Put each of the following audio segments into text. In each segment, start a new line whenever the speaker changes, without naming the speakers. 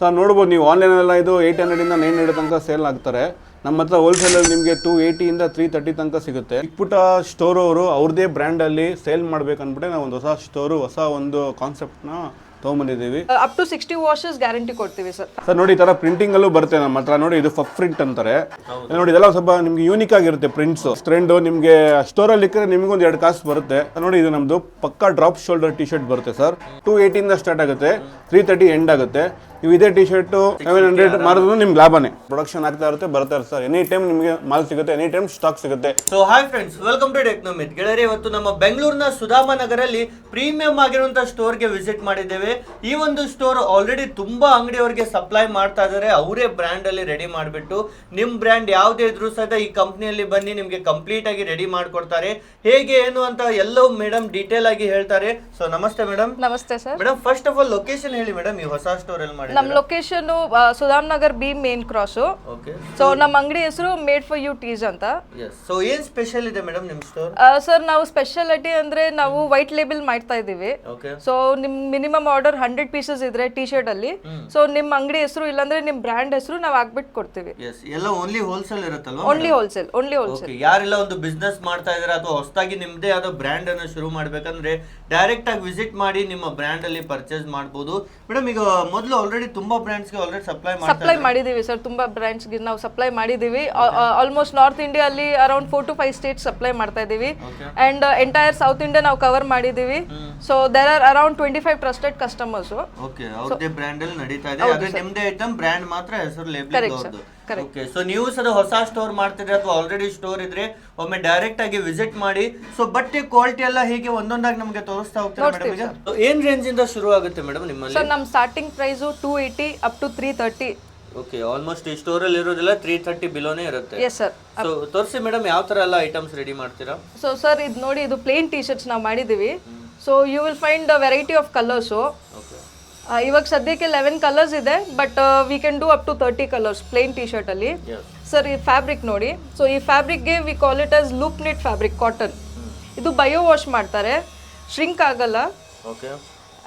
Sir ನೋಡ್ಬೋದು ನೀವು ಆನ್ಲೈನೆಲ್ಲ ಇದು 800 ಇಂದ 900 ತನಕ ಸೇಲ್ ಆಗ್ತಾರೆ. ನಮ್ಮ ಹತ್ರ ಹೋಲ್ಸೇಲಲ್ಲಿ ನಿಮಗೆ 280 ಇಂದ 330 ತನಕ ಸಿಗುತ್ತೆ. ಚಿಕ್ಕಪುಟ್ಟ ಸ್ಟೋರ್ ಅವರು ಅವ್ರದೇ ಬ್ರ್ಯಾಂಡಲ್ಲಿ ಸೇಲ್ ಮಾಡ್ಬೇಕಂದ್ಬಿಟ್ಟೆ ನಾವು ಒಂದು ಹೊಸ ಒಂದು ಕಾನ್ಸೆಪ್ಟ್ನ ತೊಗೊಂಬಂದಿದ್ದೀವಿ.
ಅಪ್ ಟು 60 ವಾಷಸ್ ಗ್ಯಾರಂಟಿ ಕೊಡ್ತೀವಿ ಸರ್.
ನೋಡಿ ಈ ಥರ ಪ್ರಿಂಟಿಂಗಲ್ಲೂ ಬರುತ್ತೆ ನಮ್ಮ ಹತ್ರ. ನೋಡಿ ಇದು ಫಕ್ ಪ್ರಿಂಟ್ ಅಂತಾರೆ. ನೋಡಿ ಇದೆಲ್ಲ ಸ್ವಲ್ಪ ನಿಮ್ಗೆ ಯೂನಿಕ್ ಆಗಿರುತ್ತೆ ಪ್ರಿಂಟ್ಸ್. ಟ್ರೆಂಡ್ ನಿಮಗೆ ಸ್ಟೋರಲ್ಲಿ ಇಕ್ಕರೆ ನಿಮ್ಗೆ ಒಂದು 2 ಕಾಸು ಬರುತ್ತೆ. ನೋಡಿ ಇದು ನಮ್ದು ಪಕ್ಕಾ ಡ್ರಾಪ್ ಶೋಲ್ಡರ್ ಟಿ ಶರ್ಟ್ ಬರುತ್ತೆ ಸರ್. 280 ಇಂದ ಸ್ಟಾರ್ಟ್ ಆಗುತ್ತೆ, 330 ಎಂಡ್ ಆಗುತ್ತೆ. ನೀವು ಇದೇ ಟಿ ಶರ್ಟ್ 700 ಮಾರಿದ್ರು ನಿಮ್ಗೆ ಲಾಭನೇ. ಪ್ರೊಡಕ್ಷನ್ ಆಗ್ತಾ ಇರುತ್ತೆ, ಬರ್ತಾ ಇರುತ್ತೆ ಸರ್. ಎನಿ ಟೈಮ್ ನಿಮಗೆ ಮಾಲ್ ಸಿಗುತ್ತೆ, ಎನಿ ಟೈಮ್ ಸ್ಟಾಕ್ ಸಿಗುತ್ತೆ.
So hi friends, welcome to Technomith. ಗೆಳೆಯರೆ, ಇವತ್ತು ನಮ್ಮ ಬೆಂಗಳೂರಿನ ಸುಧಾಮ ನಗರಲ್ಲಿ ಪ್ರೀಮಿಯಂ ಆಗಿರುವಂತಹ ಸ್ಟೋರ್ಗೆ ವಿಸಿಟ್ ಮಾಡಿದ್ದೇವೆ. ಈ ಒಂದು ಸ್ಟೋರ್ ಆಲ್ರೆಡಿ ತುಂಬಾ ಅಂಗಡಿಯವರಿಗೆ ಸಪ್ಲೈ ಮಾಡ್ತಾ ಇದ್ದಾರೆ. ಅವರೇ ಬ್ರ್ಯಾಂಡ್ ಅಲ್ಲಿ ರೆಡಿ ಮಾಡಿಬಿಟ್ಟು ನಿಮ್ ಬ್ರ್ಯಾಂಡ್ ಯಾವುದೇ ಇದ್ರೂ ಸಹಿತ ಈ ಕಂಪ್ನಿಯಲ್ಲಿ ಬನ್ನಿ ನಿಮ್ಗೆ ಕಂಪ್ಲೀಟ್ ಆಗಿ ರೆಡಿ ಮಾಡ್ಕೊಡ್ತಾರೆ. ಹೇಗೆ ಏನು ಅಂತ ಎಲ್ಲವೂ ಮೇಡಮ್ ಡೀಟೇಲ್ ಆಗಿ ಹೇಳ್ತಾರೆ. ಸೊ ನಮಸ್ತೆ ಮೇಡಮ್.
ನಮಸ್ತೆ sir.
Madam, first of all location ಹೇಳಿ ಮೇಡಮ್, ಈ ಹೊಸ ಸ್ಟೋರ್ ಅಲ್ಲಿ ಮಾಡಿ.
ನಮ್ಮ location Sudham Nagar B main cross.
Okay.
So ನಮ್ಮ ಅಂಗಡಿ ಹೆಸರು ಮೇಡ್ ಫಾರ್ ಯು ಟೀಸ್ ಅಂತ.
ಸೊ ಏನ್ ಸ್ಪೆಷಲ್ ಇದೆ ಮೇಡಮ್ ನಿಮ್ ಸ್ಟೋರ್?
ಸರ್ ನಾವು ಸ್ಪೆಷಾಲಿಟಿ ಅಂದ್ರೆ ನಾವು ವೈಟ್ ಲೇಬಲ್ ಮಾಡ್ತಾ ಇದೀವಿ.
ಓಕೆ.
ಸೊ ನಿಮ್ ಮಿನಿಮಮ್ ಆರ್ಡರ್ 100 ಪೀಸಸ್ ಇದ್ರೆ ಟಿ ಶರ್ಟ್ ಅಲ್ಲಿ, ಸೊ ನಿಮ್ ಅಂಗಡಿ ಹೆಸರು ಇಲ್ಲಾಂದ್ರೆ ನಿಮ್ ಬ್ರ್ಯಾಂಡ್ ಹೆಸರು ನಾವು ಹಾಕ್ಬಿಟ್ಟು ಕೊಡ್ತೀವಿ.
ಎಲ್ಲ ಓನ್ಲಿ ಹೋಲ್ಸೇಲ್ ಇರುತ್ತಲ್ವಾ?
Only wholesale.
ಯಾರೆಲ್ಲ ಒಂದು ಬಿಸ್ನೆಸ್ ಮಾಡ್ತಾ ಇದಾರೆ ಅಥವಾ ಹೊಸದಾಗಿ ನಿಮ್ದೇ ಆದ ಬ್ರ್ಯಾಂಡ್ ಅನ್ನು ಶುರು ಮಾಡ್ಬೇಕಂದ್ರೆ ಡೈರೆಕ್ಟ್ ಆಗಿ ವಿಸಿಟ್ ಮಾಡಿ ನಿಮ್ಮ ಬ್ರ್ಯಾಂಡ್ ಅಲ್ಲಿ ಪರ್ಚೇಸ್ ಮಾಡಬಹುದು. ಮೇಡಮ್, ಈಗ ಮೊದಲು ಆಲ್ರೆಡಿ ತುಂಬಾ ಬ್ರ್ಯಾಂಡ್ಸ್ ಗೆ ಆಲ್ರೆಡಿ ಸಪ್ಲೈ
ಮಾಡಿದೀವಿ ಸರ್. ತುಂಬಾ ಬ್ರ್ಯಾಂಡ್ಸ್ ಗೆ ನಾವು ಸಪ್ಲೈ ಮಾಡಿದೀವಿ. ಆಲ್ಮೋಸ್ಟ್ ನಾರ್ತ್ ಇಂಡಿಯಾ ಅಲ್ಲಿ ಅರೌಂಡ್ 4 to 5 ಸ್ಟೇಟ್ಸ್ ಸಪ್ಲೈ ಮಾಡ್ತಾ ಇದೀವಿ. ಅಂಡ್ ಎಂಟೈರ್ ಸೌತ್ ಇಂಡಿಯಾ ನಾವು ಕವರ್ ಮಾಡಿದೀವಿ. So there are around 25 trusted customers.
Okay, ಅವ್ರದೇ ಬ್ರ್ಯಾಂಡ್ ಅಲ್ಲಿ ನಡೀತಾ ಇದೆ. ಅದು ನಿಮ್ದೇ ಐಟಮ್, ಬ್ರ್ಯಾಂಡ್ ಮಾತ್ರ ಹೆಸರು ಲೇಬಲ್ ಅವ್ರದ್ದು. ಓಕೆ. ಸೊ ನೀವು ಸಹ ಹೊಸ ಸ್ಟೋರ್ ಮಾಡ್ತಿದ್ರೆ ಅಥವಾ ಆಲ್ರೆಡಿ ಸ್ಟೋರ್ ಇದ್ರೆ ಒಮ್ಮೆ ಡೈರೆಕ್ಟ್ ಆಗಿ ವಿಸಿಟ್ ಮಾಡಿ. ಸೊ ಬಟ್ಟೆ ಕ್ವಾಲಿಟಿ ಎಲ್ಲ ಹೀಗೆ ಒಂದೊಂದಾಗಿ ನಮಗೆ ತೋರಿಸ್ತಾ ಹೋಗ್ತಾರೆ ಮೇಡಮ್. ಈಗ ಏನ್ ರೇಂಜ್ ಇಂದ ಶುರು ಆಗುತ್ತೆ ಮೇಡಮ್ ನಿಮ್ಮಲ್ಲಿ?
ಸರ್ ನಮ್ಮ starting price 280 up to 330.
Okay. Almost ಈ ಸ್ಟೋರ್ ಅಲ್ಲಿ ಇರೋದಿಲ್ಲ 330 ಬಿಲೋನೇ ಇರುತ್ತೆ.
Yes sir.
ಸೊ ತೋರಿಸಿ ಮೇಡಮ್, ಯಾವ ತರ ಎಲ್ಲ ಐಟಮ್ಸ್ ರೆಡಿ ಮಾಡ್ತೀರಾ?
ಸೊ ಸರ್ ಇದು ನೋಡಿ, ಇದು ಪ್ಲೇನ್ ಟಿ ಶರ್ಟ್ಸ್ ನಾವು ಮಾಡಿದೀವಿ. So you will find variety of colours. ಇವಾಗ ಸದ್ಯಕ್ಕೆ 11 ಕಲರ್ಸ್ ಇದೆ, but we can do up to 30 colours plain T shirt ಅಲ್ಲಿ. ಸರ್ ಈ ಫ್ಯಾಬ್ರಿಕ್ ನೋಡಿ. ಸೊ ಈ ಫ್ಯಾಬ್ರಿಕ್ಗೆ we call it as loop net fabric, cotton. ಇದು ಬಯೋ ವಾಶ್ ಮಾಡ್ತಾರೆ, shrink ಆಗಲ್ಲ.
Okay.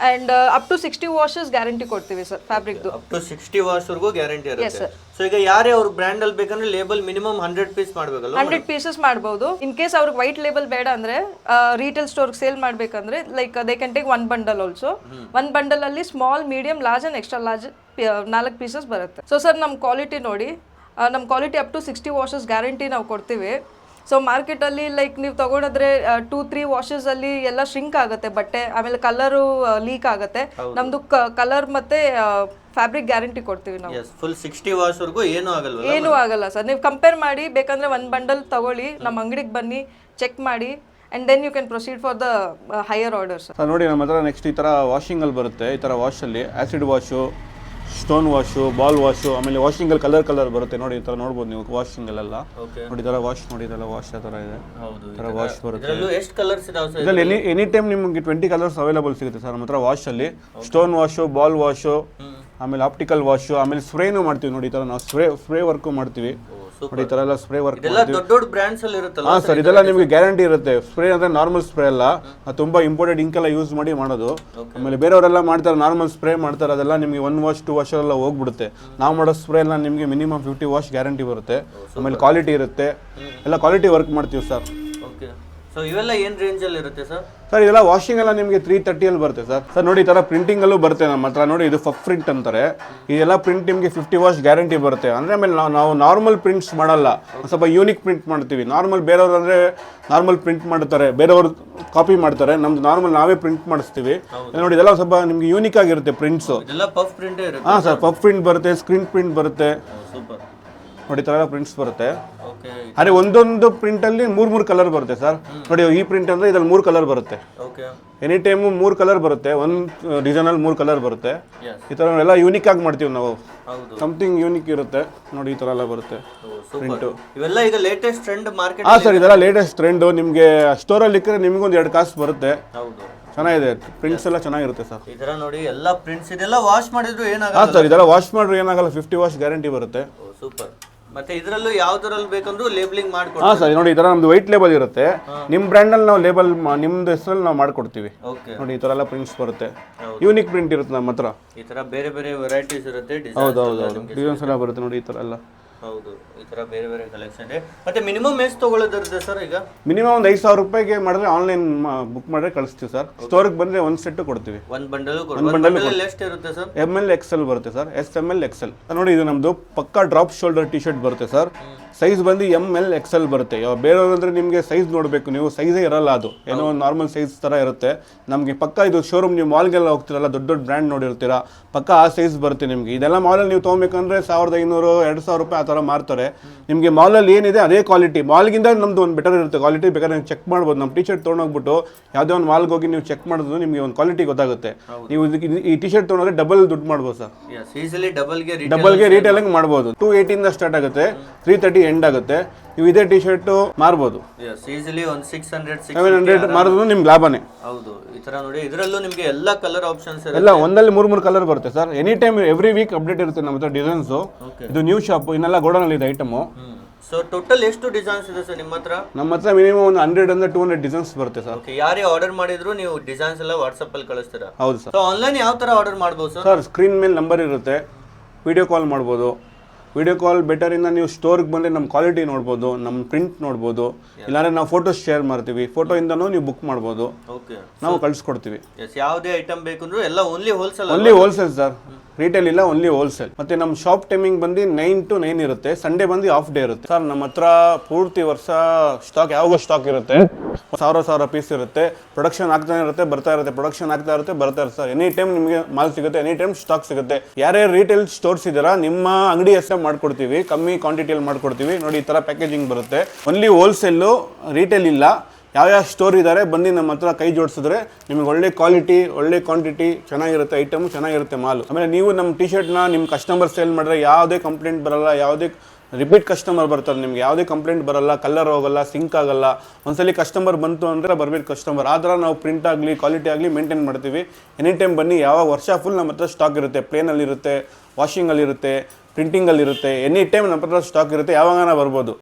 And up to 60 washes guarantee ಕೊಡ್ತೀವಿ sir ಫ್ಯಾಬ್ರಿಕ್ದು.
Up to 60 wash ವರೆಗೂ ಗ್ಯಾರಂಟಿ ಇರುತ್ತೆ. ಸೊ ಈಗ ಯಾರೇ ಅವ್ರ ಬ್ರ್ಯಾಂಡ್ ಅಲ್ಲಿ ಬೇಕಂದ್ರೆ ಲೇಬಲ್ ಮಿನಿಮಮ್ 100 ಪೀಸ್ ಮಾಡಬೇಕಲ್ಲ? 100
ಪೀಸಸ್ ಮಾಡಬಹುದು. ಇನ್ ಕೇಸ್ ಅವ್ರಿಗೆ ವೈಟ್ ಲೇಬಲ್ ಬೇಡ ಅಂದ್ರೆ, ರೀಟೇಲ್ ಸ್ಟೋರ್ ಸೇಲ್ ಮಾಡ್ಬೇಕಂದ್ರೆ like they can take 1 bundle also. 1 bundle ಅಲ್ಲಿ small, medium, large and extra large 4 pieces ಬರುತ್ತೆ. ಸೊ ಸರ್ ನಮ್ಮ ಕ್ವಾಲಿಟಿ ನೋಡಿ, ನಮ್ಮ quality up to 60 washes guarantee ನಾವು ಕೊಡ್ತೀವಿ. ಸೊ ಮಾರ್ಕೆಟಲ್ಲಿ ಲೈಕ್ ನೀವು ತಗೊಂಡ್ರೆ 2-3 ವಾಷಸ್ ಅಲ್ಲಿ ಎಲ್ಲ ಶ್ರಿಂಕ್ ಆಗುತ್ತೆ ಬಟ್ಟೆ, ಆಮೇಲೆ ಕಲರು ಲೀಕ್ ಆಗುತ್ತೆ. ನಮ್ದು ಕಲರ್ ಮತ್ತೆ ಫ್ಯಾಬ್ರಿಕ್ ಗ್ಯಾರಂಟಿ ಕೊಡ್ತೀವಿ ನಾವು.
ಫುಲ್ 60 ವಾಶ್ ವರೆಗೂ ಏನೂ
ಆಗಲ್ಲ ಸರ್. ನೀವು ಕಂಪೇರ್ ಮಾಡಿ ಬೇಕಂದ್ರೆ 1 ಬಂಡಲ್ ತಗೊಳ್ಳಿ, ನಮ್ಮ ಅಂಗಡಿಗೆ ಬನ್ನಿ, ಚೆಕ್ ಮಾಡಿ, and then you can proceed for the higher orders.
ನೋಡಿ ನಮ್ಮ ಹತ್ರ ನೆಕ್ಸ್ಟ್ ಈ ಥರ ವಾಷಿಂಗಲ್ಲಿ ಬರುತ್ತೆ. ಈ ಥರ ವಾಶಲ್ಲಿ acid wash, stone wash, ball wash, ಆಮೇಲೆ ವಾಷಿಂಗಲ್ಲಿ ಕಲರ್ ಬರುತ್ತೆ. ನೋಡಿ ಈ ಥರ ನೋಡ್ಬೋದು ನೀವು ವಾಷಿಂಗಲ್ಲೆಲ್ಲ. ನೋಡಿ ಈ ಥರ ವಾಶ್, ನೋಡಿ ಇದೆಲ್ಲ ವಾಶ್ ಆ ಥರ ಇದೆ. ಈ ಥರ ವಾಶ್ ಬರುತ್ತೆ.
ಎಷ್ಟು ಕಲರ್ಸ್ ಇದಾವೆ
ಇದರಲ್ಲಿ ಎನಿ ಟೈಮ್ ನಿಮಗೆ 20 ಕಲರ್ಸ್ ಅವೈಲೇಬಲ್ ಸಿಗುತ್ತೆ ಸರ್ ನಮ್ಮ ಹತ್ರ ವಾಶಲ್ಲಿ. ಸ್ಟೋನ್ ವಾಶು, ಬಾಲ್ ವಾಶು, ಆಮೇಲೆ ಆಪ್ಟಿಕಲ್ ವಾಶು, ಆಮೇಲೆ ಸ್ಪ್ರೇನು ಮಾಡ್ತೀವಿ. ನೋಡಿ ಈ ಥರ ನಾವು ಸ್ಪ್ರೇ ವರ್ಕು ಮಾಡ್ತೀವಿ. ನೋಡಿ ಈ ಥರ ಎಲ್ಲ ಸ್ಪ್ರೇ ವರ್ಕ್
ದೊಡ್ಡ ಬ್ರ್ಯಾಂಡ್ಸ್ ಅಲ್ಲಿ ಇರುತ್ತಲ್ಲ?
ಹಾಂ ಸರ್, ಇದೆಲ್ಲ ನಿಮಗೆ ಗ್ಯಾರಂಟಿ ಇರುತ್ತೆ. ಸ್ಪ್ರೇ ಅಂದರೆ ನಾರ್ಮಲ್ ಸ್ಪ್ರೇ ಅಲ್ಲ, ತುಂಬ ಇಂಪೋರ್ಟೆಡ್ ಇಂಕೆಲ್ಲ ಯೂಸ್ ಮಾಡಿ ಮಾಡೋದು. ಆಮೇಲೆ ಬೇರೆಯವರೆಲ್ಲ ಮಾಡ್ತಾರೆ ನಾರ್ಮಲ್ ಸ್ಪ್ರೇ ಮಾಡ್ತಾರೆ, ಅದೆಲ್ಲ ನಿಮಗೆ 1 ವಾಶ್ 2 ವಾಶ್ ಎಲ್ಲ ಹೋಗ್ಬಿಡುತ್ತೆ. ನಾವು ಮಾಡೋ ಸ್ಪ್ರೇ ಎಲ್ಲ ನಿಮಗೆ ಮಿನಿಮಮ್ 50 ವಾಶ್ ಗ್ಯಾರಂಟಿ ಬರುತ್ತೆ. ಆಮೇಲೆ ಕ್ವಾಲಿಟಿ ಇರುತ್ತೆ, ಎಲ್ಲ ಕ್ವಾಲಿಟಿ ವರ್ಕ್ ಮಾಡ್ತೀವಿ ಸರ್.
ಓಕೆ. ಸೊ ಇವೆಲ್ಲ ಏನು ರೇಂಜ್ ಅಲ್ಲಿ ಇರುತ್ತೆ ಸರ್?
ಸರ್ ಇದೆಲ್ಲ ವಾಷಿಂಗ್ ಎಲ್ಲ ನಿಮಗೆ 330 ಅಲ್ಲಿ ಬರುತ್ತೆ ಸರ್. ಸರ್ ನೋಡಿ ಈ ಥರ ಪ್ರಿಂಟಿಂಗಲ್ಲೂ ಬರುತ್ತೆ ನಮ್ಮ ಹತ್ರ. ನೋಡಿ ಇದು ಫಕ್ ಪ್ರಿಂಟ್ ಅಂತಾರೆ. ಇದೆಲ್ಲ ಪ್ರಿಂಟ್ ನಿಮಗೆ 50 ವಾಶ್ ಗ್ಯಾರಂಟಿ ಬರುತ್ತೆ. ಅಂದರೆ ಆಮೇಲೆ ನಾವು ನಾರ್ಮಲ್ ಪ್ರಿಂಟ್ಸ್ ಮಾಡಲ್ಲ, ಸ್ವಲ್ಪ ಯೂನಿಕ್ ಪ್ರಿಂಟ್ ಮಾಡ್ತೀವಿ. ನಾರ್ಮಲ್ ಬೇರೆಯವ್ರು ಅಂದರೆ ನಾರ್ಮಲ್ ಪ್ರಿಂಟ್ ಮಾಡ್ತಾರೆ, ಬೇರೆಯವ್ರು ಕಾಪಿ ಮಾಡ್ತಾರೆ. ನಮ್ದು ನಾರ್ಮಲ್ ನಾವೇ ಪ್ರಿಂಟ್ ಮಾಡಿಸ್ತೀವಿ. ನೋಡಿ ಇದೆಲ್ಲ ಸ್ವಲ್ಪ ನಿಮಗೆ ಯೂನಿಕ್ ಆಗಿರುತ್ತೆ ಪ್ರಿಂಟ್ಸು. ಹಾಂ ಸರ್, ಪಫ್ ಪ್ರಿಂಟ್ ಬರುತ್ತೆ, ಸ್ಕ್ರೀನ್ ಪ್ರಿಂಟ್ ಬರುತ್ತೆ. ನೋಡಿ ಈ ಥರ ಪ್ರಿಂಟ್ಸ್ ಬರುತ್ತೆ. ಅದೇ ಒಂದೊಂದು ಪ್ರಿಂಟಲ್ಲಿ 3 ಕಲರ್ ಬರುತ್ತೆ ಸರ್. ನೋಡಿ ಈ ಪ್ರಿಂಟ್ ಅಂದರೆ ಇದ್ರಲ್ಲಿ 3 ಕಲರ್ ಬರುತ್ತೆ. ಎನಿ ಟೈಮು 3 ಕಲರ್ ಬರುತ್ತೆ. ಒಂದು ಡಿಸೈನಲ್ಲಿ 3 ಕಲರ್ ಬರುತ್ತೆ. ಈ ಥರ ಎಲ್ಲ ಯೂನಿಕ್ ಆಗಿ ಮಾಡ್ತೀವಿ ನಾವು. ಸಮಥಿಂಗ್ ಯೂನಿಕ್ ಇರುತ್ತೆ. ನೋಡಿ ಈ ಥರ ಎಲ್ಲ ಬರುತ್ತೆ ಪ್ರಿಂಟು.
ಇವೆಲ್ಲ ಈಗ ಲೇಟೆಸ್ಟ್ ಟ್ರೆಂಡ್ ಮಾರ್ಕೆಟ್.
ಹಾಂ ಸರ್, ಇದೆಲ್ಲ ಲೇಟೆಸ್ಟ್ ಟ್ರೆಂಡು. ನಿಮಗೆ ಸ್ಟೋರಲ್ಲಿ ಇಕ್ಕರೆ ನಿಮ್ಗೆ ಒಂದು 2 ಕಾಸು ಬರುತ್ತೆ. ಚೆನ್ನಾಗಿದೆ, ಪ್ರಿಂಟ್ಸ್ ಎಲ್ಲ ಚೆನ್ನಾಗಿರುತ್ತೆ ಸರ್.
ಈ ಥರ ನೋಡಿ ಎಲ್ಲ ಪ್ರಿಂಟ್ಸ್ ಇದೆಲ್ಲ ವಾಶ್ ಮಾಡಿದ್ರು ಏನಾಗಲ್ಲ?
ಹಾಂ ಸರ್, ಇದೆಲ್ಲ ವಾಶ್ ಮಾಡಿದ್ರೆ ಏನಾಗಲ್ಲ, 50 ವಾಶ್ ಗ್ಯಾರಂಟಿ ಬರುತ್ತೆ.
ಸೂಪರ್. ಮತ್ತೆ ಇದರಲ್ಲೂ ಯಾವ್ದ್ರಲ್ಲಿ ಬೇಕಂದ್ರೂ ಲೇಬಲಿಂಗ್
ಹಾಂ
ಮಾಡ್ಕೊಡ್ತೀವಿ.
ಸರ್ ನೋಡಿ ಈ ಥರ ನಮ್ದು ವೈಟ್ ಲೇಬಲ್ ಇರುತ್ತೆ. ನಿಮ್ಮ ಬ್ರ್ಯಾಂಡಲ್ಲಿ ನಾವು ಲೇಬಲ್ ನಿಮ್ದು ಹೆಸರಲ್ಲಿ ನಾವು ಮಾಡ್ಕೊಡ್ತೀವಿ.
ಓಕೆ,
ನೋಡಿ ಈ ಥರ ಎಲ್ಲ ಪ್ರಿಂಟ್ಸ್ ಬರುತ್ತೆ. ಯೂನಿಕ್ ಪ್ರಿಂಟ್ ಇರುತ್ತೆ ನಮ್ಮ ಹತ್ರ.
ಈ ತರ ಬೇರೆ ಬೇರೆ ವೆರೈಟೀಸ್ ಇರುತ್ತೆ,
ಹೌದು
ಡಿಸೈನ್.
ಡಿಸೈನ್ಸ್ ಎಲ್ಲ ಬರುತ್ತೆ ನೋಡಿ ಈ ಥರ ಎಲ್ಲ.
ಹೌದು, ಈ ತರ ಬೇರೆ ಬೇರೆ ಕಲೆಕ್ಷನ್ ಇದೆ. ಮತ್ತೆ ಮಿನಿಮಮ್ ಎಷ್ಟು ತಗೊಳ್ಳೋದಿರುತ್ತೆ ಸರ್? ಈಗ
ಮಿನಿಮಮ್ ಒಂದು 5,000 ರೂಪಾಯಿಗೆ ಮಾಡಿದ್ರೆ ಆನ್ಲೈನ್ ಬುಕ್ ಮಾಡಿದ್ರೆ ಕಳಿಸ್ತೀವಿ ಸರ್. ಸ್ಟೋರ್ಗೆ ಬಂದರೆ ಒಂದು ಸೆಟ್ಟು ಕೊಡ್ತೀವಿ.
ಒಂದ್ ಬಂಡಲ್ ಎಷ್ಟು ಇರುತ್ತೆ ಸರ್?
ML XL ಬರುತ್ತೆ ಸರ್. SML XL ನೋಡಿ ಇದು ನಮ್ಮದು ಪಕ್ಕಾ ಡ್ರಾಪ್ ಶೋಲ್ಡರ್ ಟಿ ಶರ್ಟ್ ಬರುತ್ತೆ ಸರ್. ಸೈಜ್ ಬಂದು ML XL ಬರುತ್ತೆ. ಬೇರೆಯವ್ರು ಅಂದರೆ ನಿಮಗೆ ಸೈಜ್ ನೋಡಬೇಕು, ನೀವು ಸೈಜೇ ಇರಲ್ಲ, ಅದು ಏನೋ ಒಂದು ನಾರ್ಮಲ್ ಸೈಜ್ ಥರ ಇರುತ್ತೆ. ನಮಗೆ ಪಕ್ಕ ಇದು ಶೋರೂಮ್, ನೀವು ಮಾಲ್ಗೆಲ್ಲ ಹೋಗ್ತಿರಲ್ಲ, ದೊಡ್ಡ ದೊಡ್ಡ ಬ್ರ್ಯಾಂಡ್ ನೋಡಿರ್ತೀರ, ಪಕ್ಕ ಆ ಸೈಜ್ ಬರುತ್ತೆ ನಿಮಗೆ. ಇದೆಲ್ಲ ಮಾಲಲ್ಲಿ ನೀವು ತೊಗೊಬೇಕಂದ್ರೆ 1,500 2,000 ರೂಪಾಯಿ ಆ ಥರ ಮಾರ್ತಾರೆ. ನಿಮಗೆ ಮಾಲಲ್ಲಿ ಏನಿದೆ ಅದೇ ಕ್ವಾಲಿಟಿ, ಮಾಲ್ಗಿಂತ ನಮ್ಮದು ಒಂದು ಬೆಟರ್ ಇರುತ್ತೆ ಕ್ವಾಲಿಟಿ. ಬೇಕಾದ್ರೆ ನೀವು ಚೆಕ್ ಮಾಡ್ಬೋದು. ನಮ್ಮ ಟಿ ಶರ್ಟ್ ತೊಗೊಂಡೋಗ್ಬಿಟ್ಟು ಯಾವುದೇ ಒಂದು ಮಾಲ್ಗೆ ಹೋಗಿ ನೀವು ಚೆಕ್ ಮಾಡಿದ್ರು ನಿಮಗೆ ಒಂದು ಕ್ವಾಲಿಟಿ ಗೊತ್ತಾಗುತ್ತೆ. ನೀವು ಈ ಟಿ ಶರ್ಟ್ ತೊಗೊಂಡ್ರೆ ಡಬಲ್ ದುಡ್ಡು ಮಾಡ್ಬೋದು ಸರ್.
ಈಸಿಲಿ
ಡಬಲ್ಗೆ ರೀಟೇಲಿಂಗ್ ಮಾಡ್ಬೋದು. 280 ಸ್ಟಾರ್ಟ್ ಆಗುತ್ತೆ, 330 ಎಂಡ್ ಆಗುತ್ತೆ. ನೀವು ಇದೇ ಟಿ ಶರ್ಟ್ ಮಾರ್ಬೋದು.
ಈಸಿಲಿ ಒಂದು 600
700 ಮಾರಿದ್ರು ನಿಮ್ಗೆ ಲಾಭನೇ.
ಹೌದು, ಈ ತರ ನೋಡಿ ಇದರಲ್ಲೂ ನಿಮಗೆ ಎಲ್ಲ ಕಲರ್ ಆಪ್ಷನ್ಸ್
ಎಲ್ಲ ಒಂದಲ್ಲಿ 3 ಕಲರ್ ಬರುತ್ತೆ sir. Any time every week update ಇರುತ್ತೆ ನಮ್ಮ ಹತ್ರ ಡಿಸೈನ್ಸ್. ಇದು ನ್ಯೂ ಶಾಪ್, ಇನ್ನೆಲ್ಲ ಗೋಡನಲ್ಲಿ ಇದೆ ಐಟಮು.
ಸೊ ಟೋಟಲ್ ಎಷ್ಟು ಡಿಸೈನ್ಸ್ ಇದೆ ಸರ್ ನಿಮ್ಮ ಹತ್ರ?
ನಮ್ಮ ಹತ್ರ ಮಿನಿಮಮ್ ಒಂದು 100 200 ಡಿಸೈನ್ಸ್ ಬರುತ್ತೆ ಸರ್.
ಓಕೆ, ಯಾರೇ ಆರ್ಡರ್ ಮಾಡಿದ್ರು ನೀವು ಡಿಸೈನ್ಸ್ ಎಲ್ಲ ವಾಟ್ಸಪ್ ಅಲ್ಲಿ ಕಳಿಸ್ತೀರಾ?
ಹೌದು ಸರ್.
ಸೊ ಆನ್ಲೈನ್ ಯಾವ ತರ ಆರ್ಡರ್ ಮಾಡ್ಬೋದು ಸರ್?
ಸರ್ ಸ್ಕ್ರೀನ್ ಮೇಲೆ ನಂಬರ್ ಇರುತ್ತೆ, ವಿಡಿಯೋ ಕಾಲ್ ಮಾಡ್ಬೋದು. ವಿಡಿಯೋ ಕಾಲ್ ಬೆಟರಿಂದ ನೀವು ಸ್ಟೋರ್ಗೆ ಬಂದರೆ ನಮ್ಮ ಕ್ವಾಲಿಟಿ ನೋಡ್ಬೋದು, ನಮ್ಮ ಪ್ರಿಂಟ್ ನೋಡ್ಬೋದು. ಇಲ್ಲಾಂದರೆ ನಾವು ಫೋಟೋಸ್ ಶೇರ್ ಮಾಡ್ತೀವಿ, ಫೋಟೋಯಿಂದನೂ ನೀವು ಬುಕ್ ಮಾಡ್ಬೋದು,
ಓಕೆ,
ನಾವು ಕಳಿಸ್ಕೊಡ್ತೀವಿ.
ಯಾವುದೇ ಐಟಮ್ ಬೇಕಂದ್ರೂ ಎಲ್ಲ only wholesale.
Only wholesale sir, retail ಇಲ್ಲ, ಓನ್ಲಿ ಹೋಲ್ಸೇಲ್. ಮತ್ತೆ ನಮ್ಮ ಶಾಪ್ ಟೈಮಿಂಗ್ ಬಂದು 9 to 9 ಇರುತ್ತೆ. ಸಂಡೇ ಬಂದು ಆಫ್ ಡೇ ಇರುತ್ತೆ ಸರ್. ನಮ್ಮ ಹತ್ರ ಪೂರ್ತಿ ವರ್ಷ ಸ್ಟಾಕ್, ಯಾವಾಗ ಸ್ಟಾಕ್ ಇರುತ್ತೆ, 1,000 ಪೀಸ್ ಇರುತ್ತೆ. ಪ್ರೊಡಕ್ಷನ್ ಆಗ್ತಾನೆ ಇರುತ್ತೆ, ಬರ್ತಾ ಇರುತ್ತೆ, ಪ್ರೊಡಕ್ಷನ್ ಆಗ್ತಾ ಇರುತ್ತೆ, ಬರ್ತಾ ಇರುತ್ತೆ ಸರ್. ಎನಿ ಟೈಮ್ ನಿಮಗೆ ಮಾಲ್ ಸಿಗುತ್ತೆ, ಎನಿ ಟೈಮ್ ಸ್ಟಾಕ್ ಸಿಗುತ್ತೆ. ಯಾರ್ಯಾರು ರಿಟೇಲ್ ಸ್ಟೋರ್ಸ್ ಇದ್ದೀರಾ, ನಿಮ್ಮ ಅಂಗಡಿ ಹೆಸರು ಮಾಡ್ಕೊಡ್ತೀವಿ, ಕಮ್ಮಿ ಕ್ವಾಂಟಿಟಿಯಲ್ಲಿ ಮಾಡ್ಕೊಡ್ತೀವಿ. ನೋಡಿ ಈ ಥರ ಪ್ಯಾಕೇಜಿಂಗ್ ಬರುತ್ತೆ. ಓನ್ಲಿ ಹೋಲ್ಸೇಲು, ರಿಟೇಲ್ ಇಲ್ಲ. ಯಾವ ಸ್ಟೋರ್ ಇದ್ದಾರೆ ಬಂದು ನಮ್ಮ ಹತ್ರ ಕೈ ಜೋಡಿಸಿದ್ರೆ ನಿಮಗೆ ಒಳ್ಳೆ ಕ್ವಾಲಿಟಿ, ಒಳ್ಳೆ ಕ್ವಾಂಟಿಟಿ, ಚೆನ್ನಾಗಿರುತ್ತೆ ಐಟಮು, ಚೆನ್ನಾಗಿರುತ್ತೆ ಮಾಲು. ಆಮೇಲೆ ನೀವು ನಮ್ಮ ಟಿ ಶರ್ಟ್ನ ನಿಮ್ಮ ಕಸ್ಟಮರ್ ಸೇಲ್ ಮಾಡಿದ್ರೆ ಯಾವುದೇ ಕಂಪ್ಲೇಂಟ್ ಬರಲ್ಲ, ಯಾವುದೇ ರಿಪೀಟ್ ಕಸ್ಟಮರ್ ಬರ್ತಾರೆ, ನಿಮ್ಗೆ ಯಾವುದೇ ಕಂಪ್ಲೇಂಟ್ ಬರಲ್ಲ, ಕಲರ್ ಹೋಗಲ್ಲ, ಸಿಂಕ್ ಆಗಲ್ಲ. ಒಂದ್ಸಲಿ ಕಸ್ಟಮರ್ ಬಂತು ಅಂದರೆ ಬರಬೇಕು ಕಸ್ಟಮರ್. ಆ ಥರ ನಾವು ಪ್ರಿಂಟ್ ಆಗಲಿ ಕ್ವಾಲಿಟಿ ಆಗಲಿ ಮೇಂಟೈನ್ ಮಾಡ್ತೀವಿ. ಎನಿ ಟೈಮ್ ಬನ್ನಿ, ಯಾವಾಗ ವರ್ಷ ಫುಲ್ ನಮ್ಮ ಹತ್ರ ಸ್ಟಾಕ್ ಇರುತ್ತೆ. ಪ್ಲೇನಲ್ಲಿರುತ್ತೆ, ವಾಷಿಂಗಲ್ಲಿರುತ್ತೆ, ಪ್ರಿಂಟಿಂಗಲ್ಲಿರುತ್ತೆ, ಎನಿ ಟೈಮ್ ನಮ್ಮ ಹತ್ರ ಸ್ಟಾಕ್ ಇರುತ್ತೆ, ಯಾವಾಗನ ಬರ್ಬೋದು.